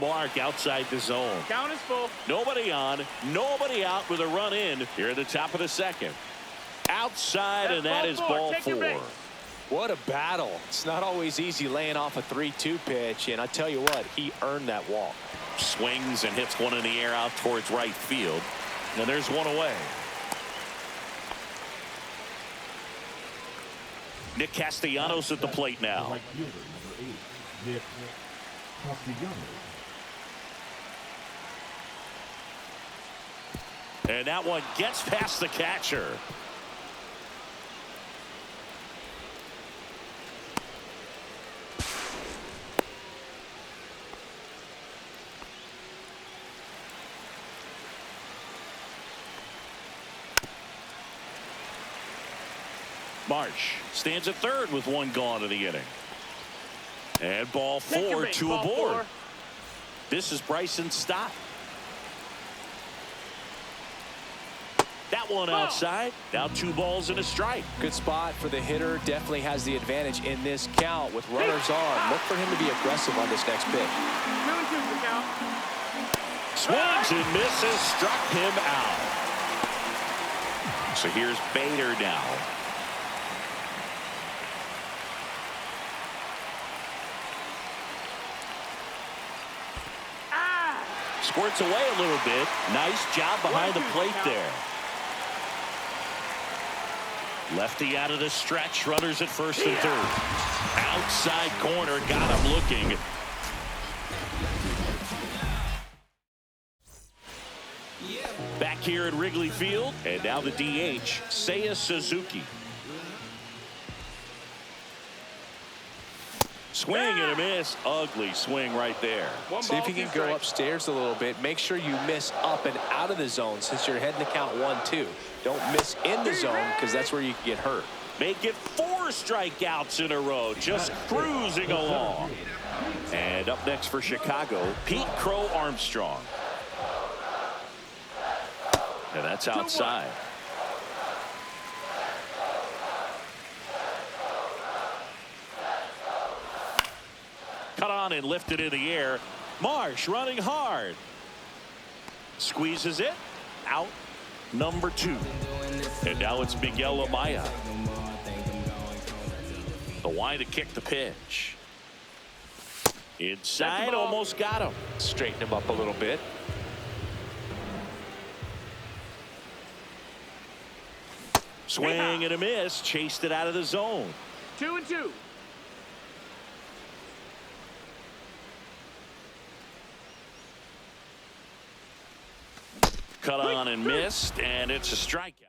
Mark outside the zone. Count is full. Nobody on, nobody out with a run in here at the top of the second. Outside, and that is ball four. What a battle. It's not always easy laying off a 3-2 pitch, and I tell you what, he earned that walk. Swings and hits one in the air out towards right field. And there's one away. Nick Castellanos at the plate now. Nick Castellanos. And that one gets past the catcher. Marsh stands at third with one gone in the inning. And ball four, two aboard. This is Bryson's stop. That one outside. Now 2 balls and a strike. Good spot for the hitter. Definitely has the advantage in this count with runners on. Look for him to be aggressive on this next pitch. 2-2 the count. Swings and misses. Struck him out. So here's Bader now. Squirts away a little bit. Nice job behind the plate there. Lefty out of the stretch. Runners at first and third. Outside corner. Got him looking. Back here at Wrigley Field. And now the DH, Seiya Suzuki. Swing and a miss. Ugly swing right there. See if you can go upstairs a little bit. Make sure you miss up and out of the zone since you're heading to count 1-2. Don't miss in the zone because that's where you can get hurt. Make it 4 strikeouts in a row. Just cruising along. And up next for Chicago, Pete Crow Armstrong. And that's outside. Cut on and lifted in the air. Marsh running hard. Squeezes it. Out. Number 2. And now it's Miguel Amaya. The wide to kick the pitch. Inside, almost got him. Straighten him up a little bit. Swing and a miss. Chased it out of the zone. 2-2. Cut on and missed, and it's a strikeout.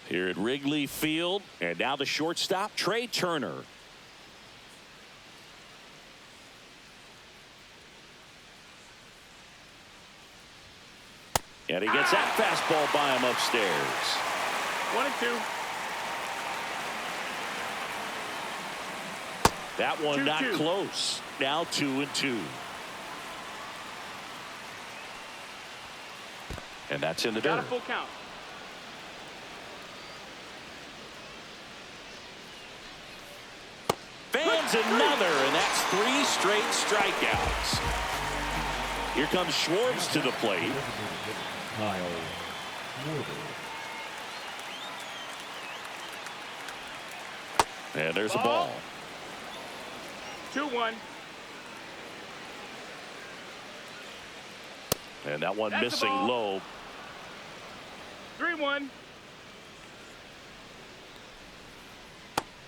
Here at Wrigley Field, and now the shortstop, Trey Turner. And he gets that fastball by him upstairs. 1-2. That one not close. Now 2-2. And that's in the dirt. Got a full count. Fans another, and that's 3 straight strikeouts. Here comes Schwartz to the plate. And there's a ball. 2-1. And that one missing low. 3-1.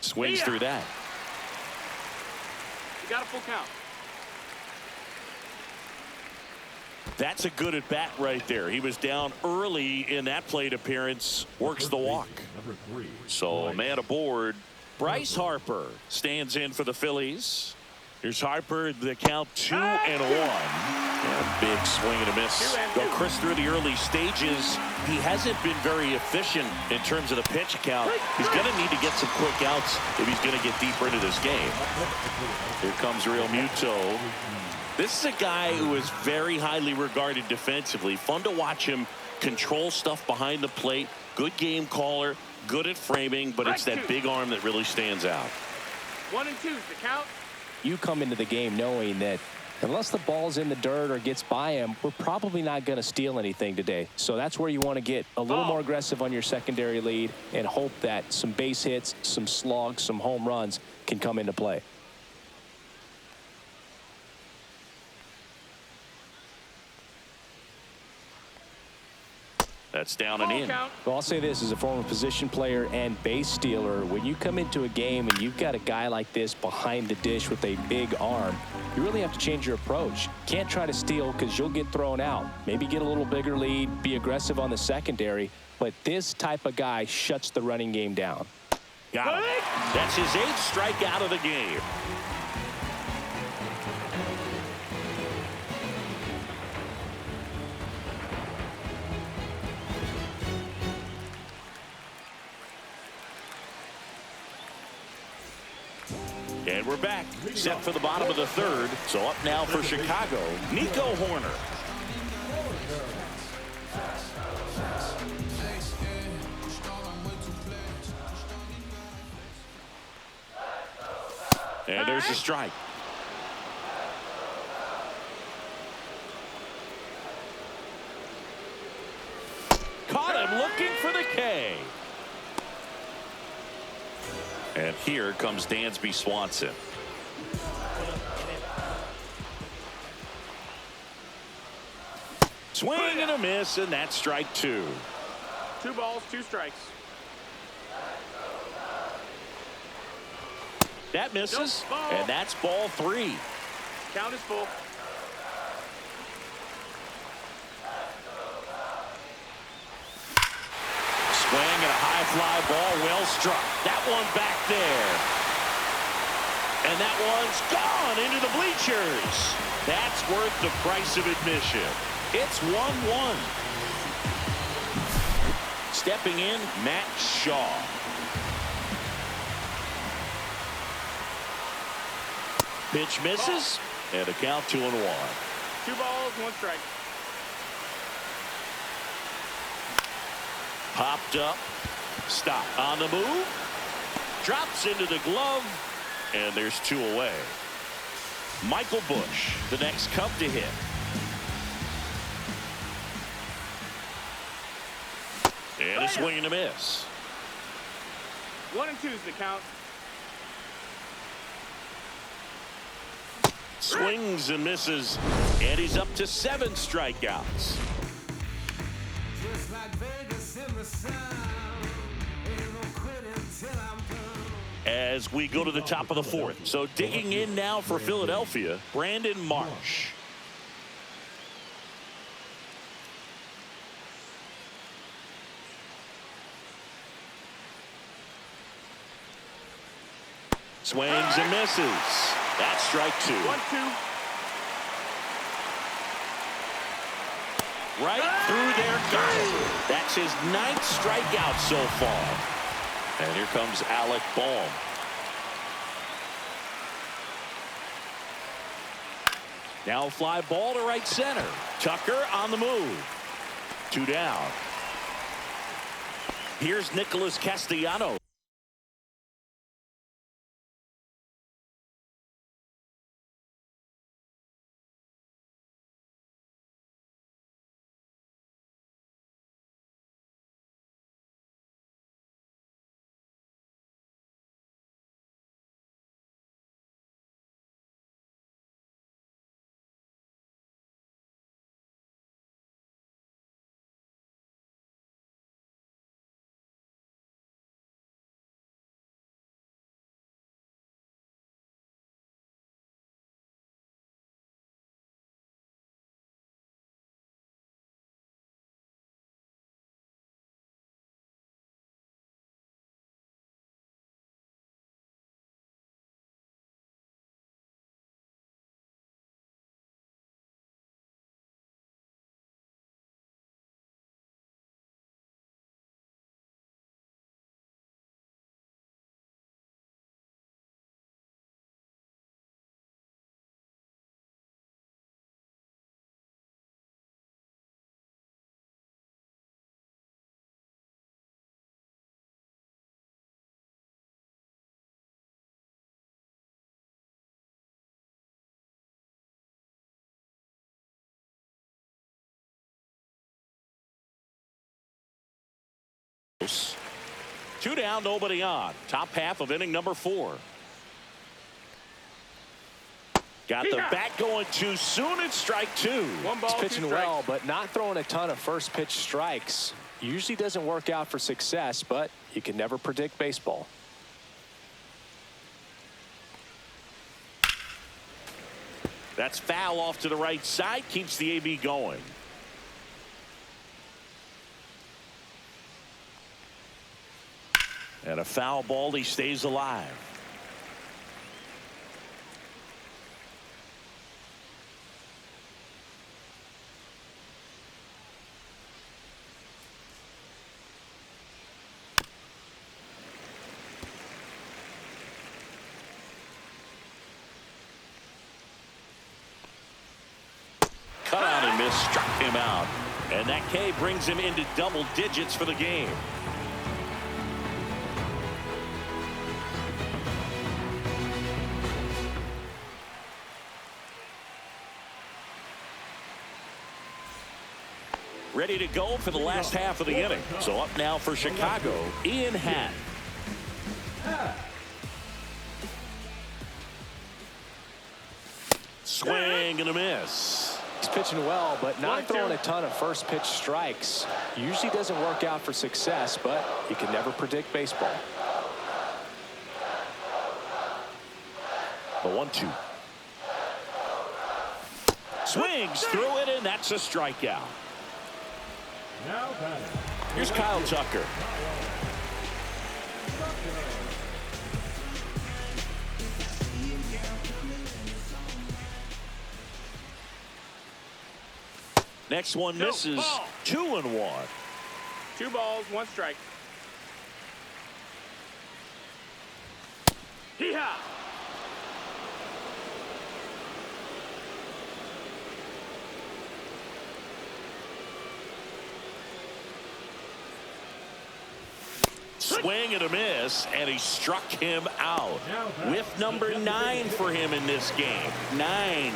Swings through that. You got a full count. That's a good at bat right there. He was down early in that plate appearance. Works the walk. So a man aboard. Bryce Harper stands in for the Phillies. Here's Harper. The count 2-1. And big swing and a miss. Well, Chris, through the early stages, he hasn't been very efficient in terms of the pitch count. He's going to need to get some quick outs if he's going to get deeper into this game. Here comes Real Muto. This is a guy who is very highly regarded defensively. Fun to watch him control stuff behind the plate. Good game caller, good at framing, but it's that big arm that really stands out. 1-2 the count. You come into the game knowing that Unless the ball's in the dirt or gets by him, we're probably not going to steal anything today. So that's where you want to get a little more aggressive on your secondary lead and hope that some base hits, some slugs, some home runs can come into play. That's down and in. Well, I'll say this as a former position player and base stealer. When you come into a game and you've got a guy like this behind the dish with a big arm, you really have to change your approach. Can't try to steal because you'll get thrown out. Maybe get a little bigger lead, be aggressive on the secondary. But this type of guy shuts the running game down. Got him. That's his 8th strikeout of the game. And we're back, set for the bottom of the 3rd. So up now for Chicago, Nico Horner. And there's a strike. Caught him looking for the K. And here comes Dansby Swanson. Swing and a miss, and that's strike 2. 2 balls, 2 strikes. That misses, Nope, ball. and that's ball 3. Count is full. Swing and a high fly ball, well struck. That one back there. And that one's gone into the bleachers. That's worth the price of admission. It's 1-1. Stepping in, Matt Shaw. Pitch misses, and a count 2-1. 2 balls, 1 strike. Popped up, stop on the move, drops into the glove, and there's 2 away. Michael Busch, the next Cub to hit. And a swing and a miss. 1 and 2 is the count. Swings and misses, and he's up to 7 strikeouts. As we go to the top of the 4th. So digging in now for Philadelphia, Brandon Marsh. Swings and misses. That's strike 2. 1-2. Right through their gut. That's his 9th strikeout so far. And here comes Alec Bohm. Now a fly ball to right center. Tucker on the move. 2 down. Here's Nicholas Castellanos. close. 2 down, nobody on. Top half of inning number 4. Got the bat going too soon. It's strike 2. One ball, He's pitching 2 strikes. well, but not throwing a ton of first pitch strikes. Usually doesn't work out for success, but you can never predict baseball. That's foul off to the right side. Keeps the AB going. And a foul ball. He stays alive. Cut out and miss, struck him out. And that K brings him into double digits for the game. Ready to go for the last half of the inning. So up now for Chicago, Ian Happ. Swing and a miss. He's pitching well, but not throwing a ton of first pitch strikes. Usually doesn't work out for success, but you can never predict baseball. The 1-2. Swings through it, and that's a strikeout. Now batting. Here's Kyle Tucker. Next one misses. 2-1. 2 balls, 1 strike. Hee-haw! Swing and a miss, and he struck him out. With number 9 for him in this game. 9.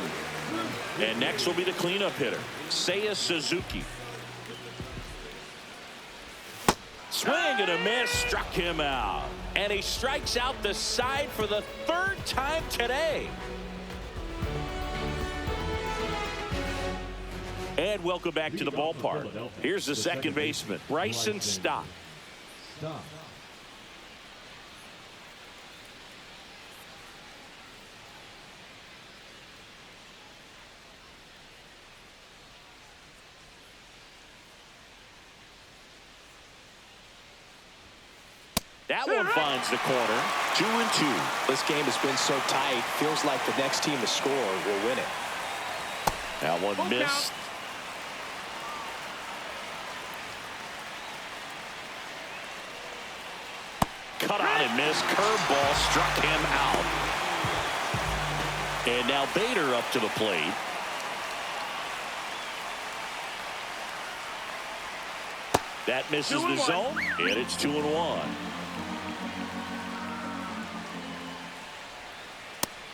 And next will be the cleanup hitter, Seiya Suzuki. Swing and a miss, struck him out. And he strikes out the side for the 3rd time today. And welcome back to the ballpark. Here's the second baseman, Bryson Stott. Stop. That one finds the corner. 2-2. This game has been so tight. Feels like the next team to score will win it. That one missed. Cut on and missed. Curveball struck him out. And now Bader up to the plate. That misses the zone, and it's 2-1.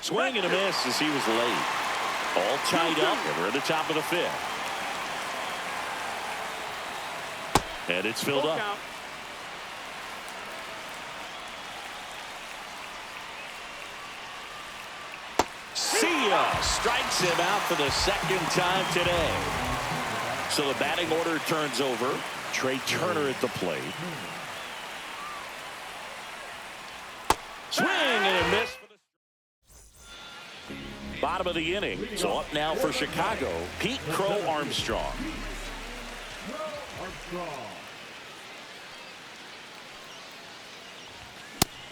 Swing and a miss as he was late. All tied up, and we're at the top of the 5th. And it's filled up. Seiya strikes him out for the 2nd time today. So the batting order turns over. Trey Turner at the plate. Swing and a miss. Bottom of the inning. So up now for Chicago, Pete Crow Armstrong.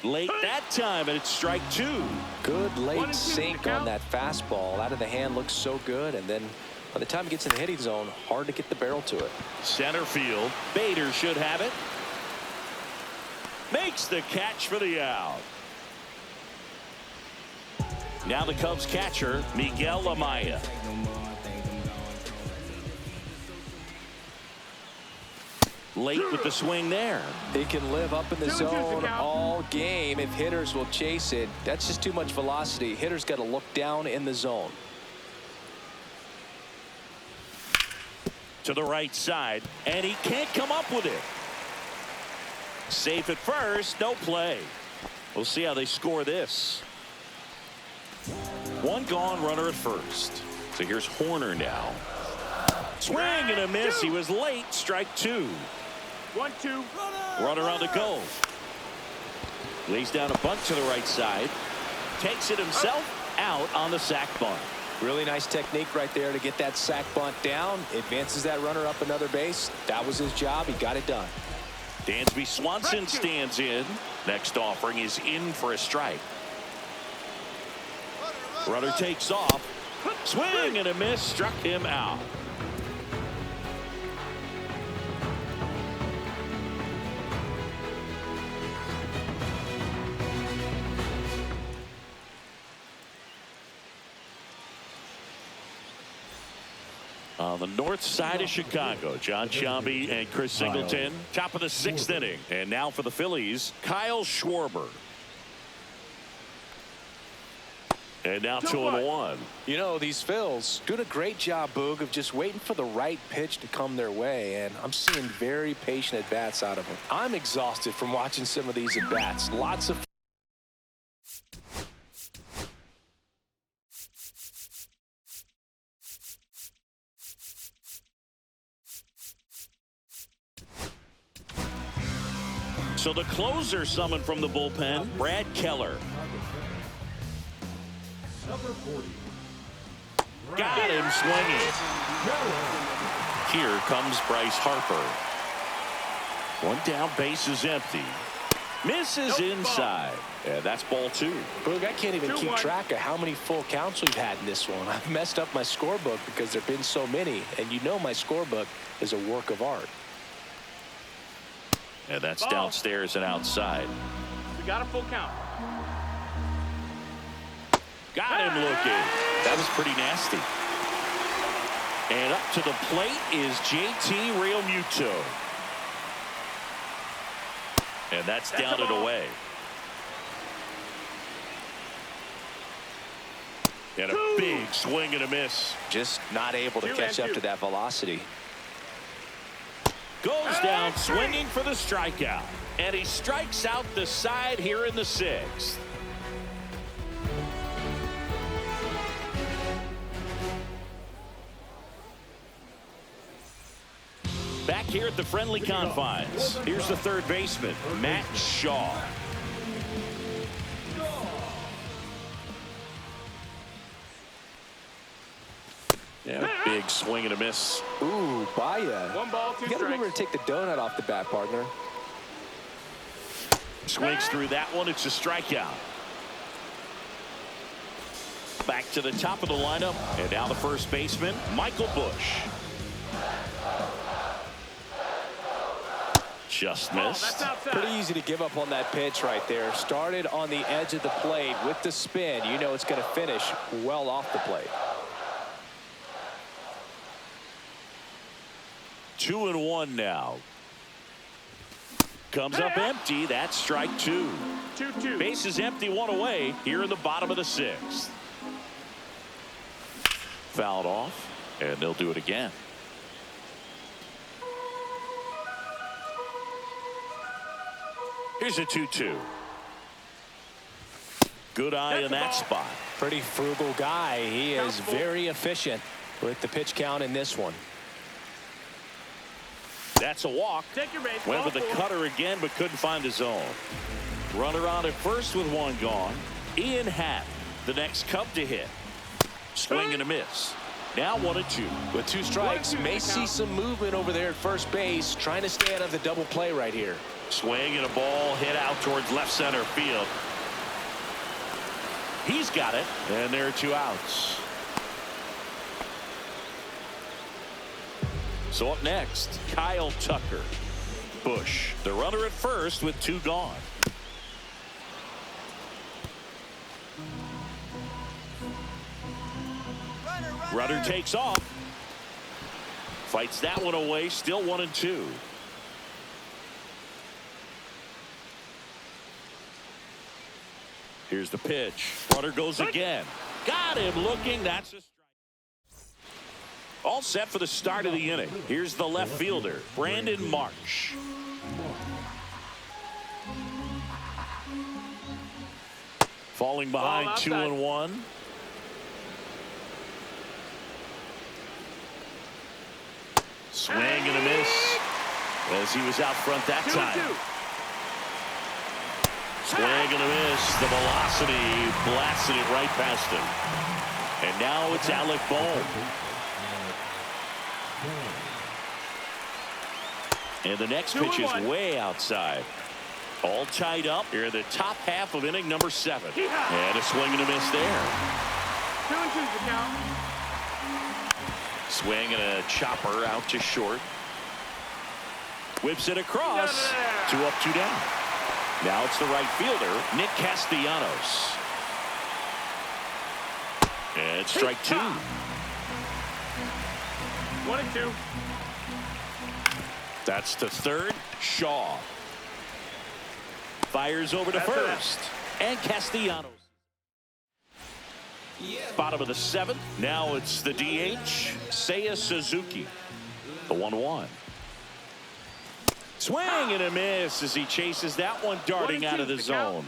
Late that time, and it's strike 2. Good late sink on that fastball. Out of the hand, looks so good, and then by the time it gets in the hitting zone, hard to get the barrel to it. Center field. Bader should have it. Makes the catch for the out. Now the Cubs catcher, Miguel Amaya. Late with the swing there. He can live up in the zone all game if hitters will chase it. That's just too much velocity. Hitters got to look down in the zone. To the right side, and he can't come up with it. safe at first. No play. We'll see how they score this. One gone, runner at first. So here's Horner now. Swing and a miss. He was late. Strike two. 1-2. Runner on the go. Lays down a bunt to the right side. Takes it himself out on the sac bunt. Really nice technique right there to get that sac bunt down. Advances that runner up another base. That was his job. He got it done. Dansby Swanson stands in. Next offering is in for a strike. Runner takes off. Swing and a miss. Struck him out. On the north side of Chicago, John Sciambi and Chris Singleton. Top of the sixth inning. And now for the Phillies, Kyle Schwarber. And now 2-1. You know, these Phils doing a great job, Boog, of just waiting for the right pitch to come their way. And I'm seeing very patient at-bats out of them. I'm exhausted from watching some of these at-bats. Lots of So the closer summoned from the bullpen, Brad Keller. Number 40. Got him swinging. Here comes Bryce Harper. One down, base is empty. Misses inside. And that's ball two. Boog, I can't even keep 2-1. track of how many full counts we've had in this one. I've messed up my scorebook because there have been so many. And you know my scorebook is a work of art. And that's downstairs and outside. We got a full count. Got him looking. That was pretty nasty. And up to the plate is JT Realmuto. And that's down and away. And a big swing and a miss. Just not able to catch up to that velocity. Goes down swinging for the strikeout. And he strikes out the side here in the sixth. Back here at the friendly confines. Here's the third baseman, Matt Shaw. Yeah, big swing and a miss. Ooh, Baya. 1 ball, 2 You got to remember to strikes. take the donut off the bat, partner. Swings through that one. It's a strikeout. Back to the top of the lineup. And now the first baseman, Michael Busch. Just missed. That's outside. Pretty easy to give up on that pitch right there. Started on the edge of the plate with the spin. You know it's going to finish well off the plate. 2-1 now. Comes up empty. That's strike two. 2-2. Base is empty, one away here in the bottom of the sixth. Fouled off, and they'll do it again. Here's a 2-2. Good eye in that spot. Pretty frugal guy. He is very efficient with the pitch count in this one. That's a walk. Take your base. Went with the Ball 4. cutter again, but couldn't find the zone. Runner on at first with one gone. Ian Happ, the next Cub to hit. Swing and a miss. Now 1-2. With 2 strikes, 1-2 may the see count. some movement over there at first base, trying to stay out of the double play right here. Swing and a ball hit out towards left center field. He's got it, and there are 2 outs. So up next, Kyle Tucker. Busch, the runner at first with 2 gone. Runner takes off. Fights that one away, still 1-2. Here's the pitch. Runner goes again. Got him looking. That's a strike. All set for the start of the inning. Here's the left fielder, Brandon Marsh. Falling behind Ball 2-1. Swing and a miss as he was out front that time. 2-2. Swing and a miss. The velocity blasted it right past him. And now it's Alec Bohm. And the next pitch is way outside. All tied up here in the top half of inning number 7. And a swing and a miss there. 2-2's the count. Swing and a chopper out to short. Whips it across. 2 up, 2 down. Now it's the right fielder, Nick Castellanos. And strike 2. 1-2. That's to third. Shaw fires over to first. And Castellanos. Bottom of the 7th. Now it's the DH, Seiya Suzuki. The 1-1. Swing and a miss as he chases that one darting out of the zone.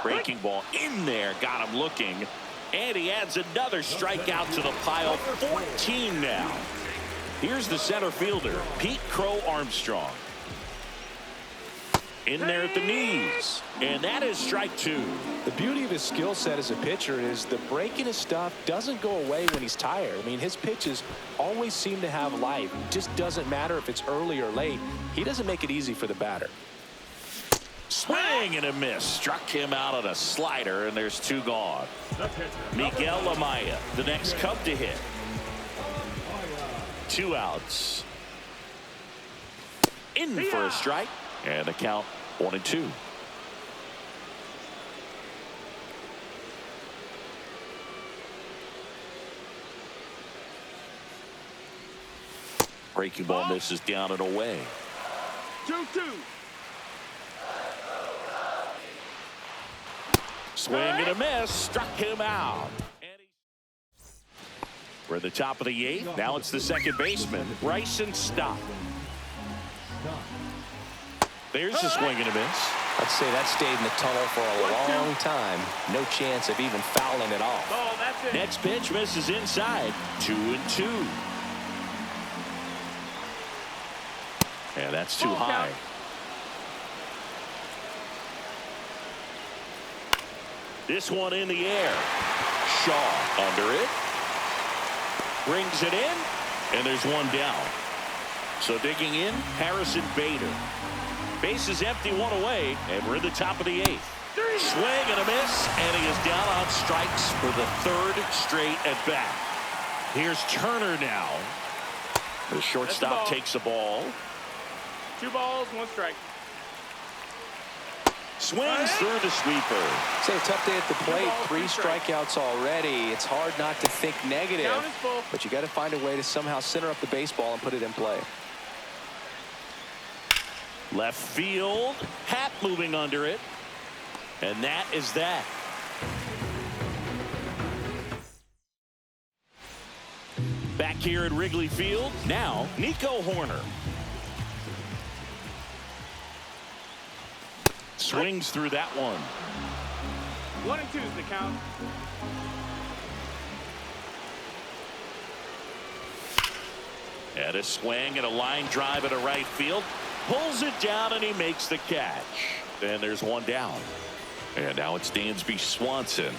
Breaking ball in there, got him looking. And he adds another strikeout to the pile. 14 now. Here's the center fielder, Pete Crow Armstrong. In there at the knees. And that is strike 2. The beauty of his skill set as a pitcher is the breaking his stuff doesn't go away when he's tired. I mean, his pitches always seem to have life. It just doesn't matter if it's early or late. He doesn't make it easy for the batter. Swing and a miss. Struck him out on a slider, and there's 2 gone. Miguel Amaya, the next Cub to hit. 2 outs. In for a strike. And the count 1-2. Breaking ball misses down and away. 2-2. Swing and a miss. Struck him out. We're at the top of the 8th. Now it's the second baseman, Bryson Stott. There's a swing and a miss. I'd say that stayed in the tunnel for a long time. No chance of even fouling it off. Oh, that's it. Next pitch misses inside. 2-2. And that's too high. This one in the air. Shaw under it. Brings it in. And there's 1 down. So digging in, Harrison Bader. Base is empty, 1 away, and we're in the top of the 8th. Swing and a miss, and he is down on strikes for the 3rd straight at bat. Here's Turner now. The shortstop takes the ball. 2 balls, 1 strike. Swings through the sweeper. It's a tough day at the plate. 3 strikeouts already. It's hard not to think negative, Count is full. but you got to find a way to somehow center up the baseball and put it in play. Left field, Happ moving under it, and that is that. Back here at Wrigley Field, now Nico Horner. Swings through that one. 1-2 is the count. And a swing and a line drive at a right field. Pulls it down and he makes the catch. Then there's 1 down. And now it's Dansby Swanson.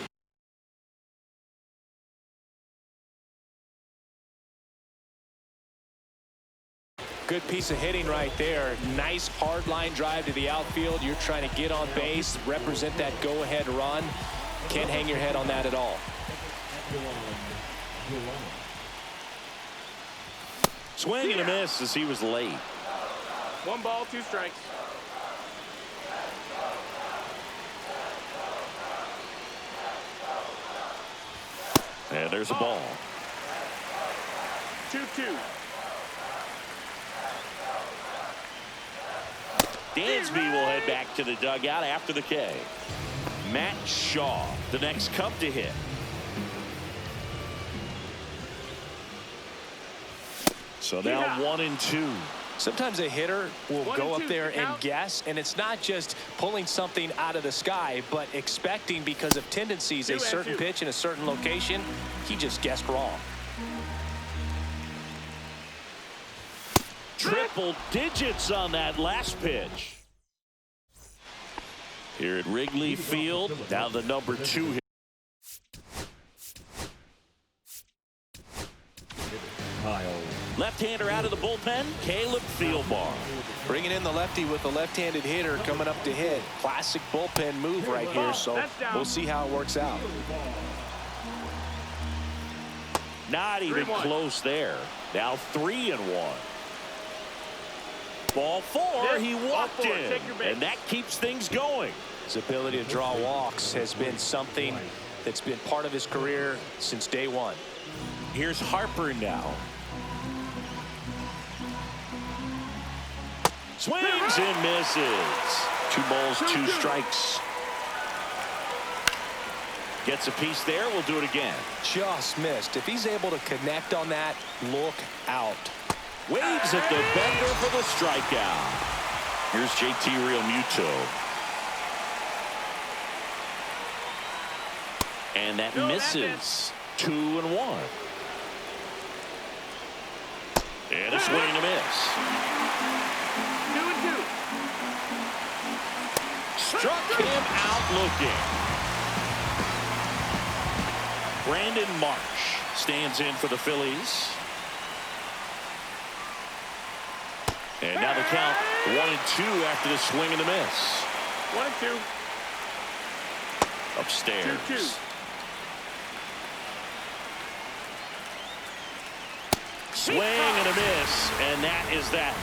Good piece of hitting right there. Nice hard line drive to the outfield. You're trying to get on base, represent that go-ahead run. Can't hang your head on that at all. Swing and a miss as he was late. 1 ball, 2 strikes. And there's a ball. 2-2. Dansby will head back to the dugout after the K. Matt Shaw, the next Cub to hit. So now 1-2. Sometimes a hitter will 1 go and up 2 there the and count. guess, and it's not just pulling something out of the sky, but expecting because of tendencies 2 a and certain 2. pitch in a certain location. He just guessed wrong. Triple digits on that last pitch. Here at Wrigley Field, now the number 2 hit. Kyle. Left-hander out of the bullpen, Caleb Thielbar. Bringing in the lefty with a left-handed hitter coming up to hit. Classic bullpen move right here, so That's down. we'll see how it works out. Not even 3-1. close there. Now 3-1. Ball 4, This, he ball walked 4, in, take your base. and that keeps things going. His ability to draw walks has been something that's been part of his career since day one. Here's Harper now. Swings and misses. 2 balls, 2 strikes. Gets a piece there. We'll do it again. Just missed. If he's able to connect on that, look out. Waves at the bender for the strikeout. Here's JT Realmuto. And that No, misses. 2-1. And a swing and a miss. 2 and 2. Struck him out looking. Brandon Marsh stands in for the Phillies. And now the count 1-2 after the swing and the miss. 1 and 2. Upstairs. 2-2. Swing and a miss, and that is that.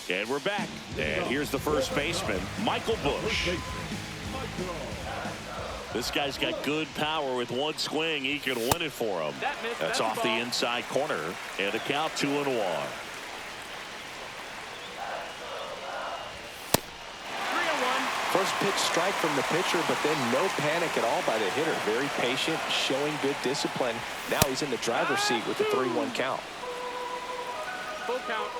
And we're back. And here's the first baseman, Michael Busch. This guy's got good power. With one swing, he can win it for him. That missed. That's That's off a the ball. inside corner, and a count 2-1. 3-1. First pitch strike from the pitcher, but then no panic at all by the hitter. Very patient, showing good discipline. Now he's in the driver's seat with the 3-1 count. Full count.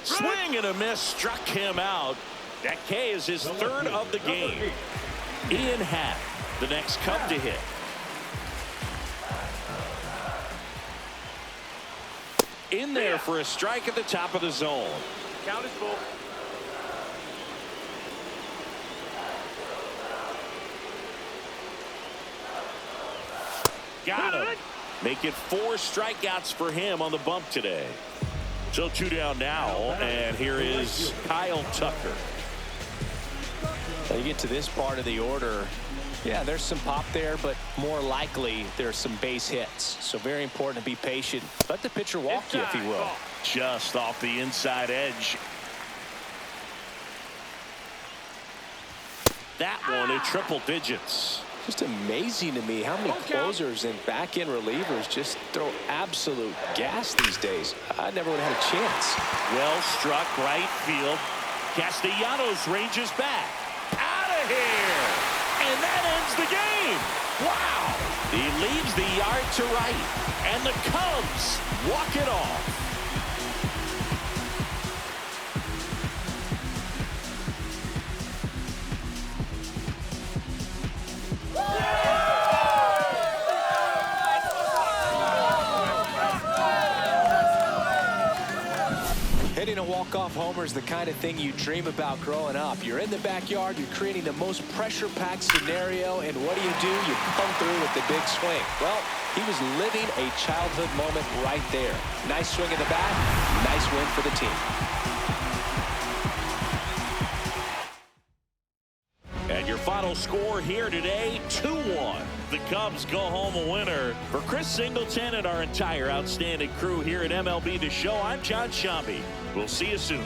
Swing and a miss, struck him out. That K is his 3rd of the game. Ian Happ, the next Cub to hit. In there for a strike at the top of the zone. Count is full. Got him. Make it 4 strikeouts for him on the bump today. So 2 down now, and here is Kyle Tucker. Now you get to this part of the order. Yeah, there's some pop there, but more likely there's some base hits. So very important to be patient. Let the pitcher walk you if he will. Just off the inside edge. That one in triple digits. Just amazing to me how many closers and back-end relievers just throw absolute gas these days. I never would have had a chance. Well struck, right field. Castellanos ranges back. Out of here. And that ends the game. Wow. He leaves the yard to right. And the Cubs walk it off. Hitting a walk-off homer is the kind of thing you dream about growing up. You're in the backyard, you're creating the most pressure-packed scenario, and what do? You come through with the big swing. Well, he was living a childhood moment right there. Nice swing in the bat, nice win for the team. And your final score here today, 2-1. The Cubs go home a winner. For Chris Singleton and our entire outstanding crew here at MLB The Show, I'm John Shambi. We'll see you soon.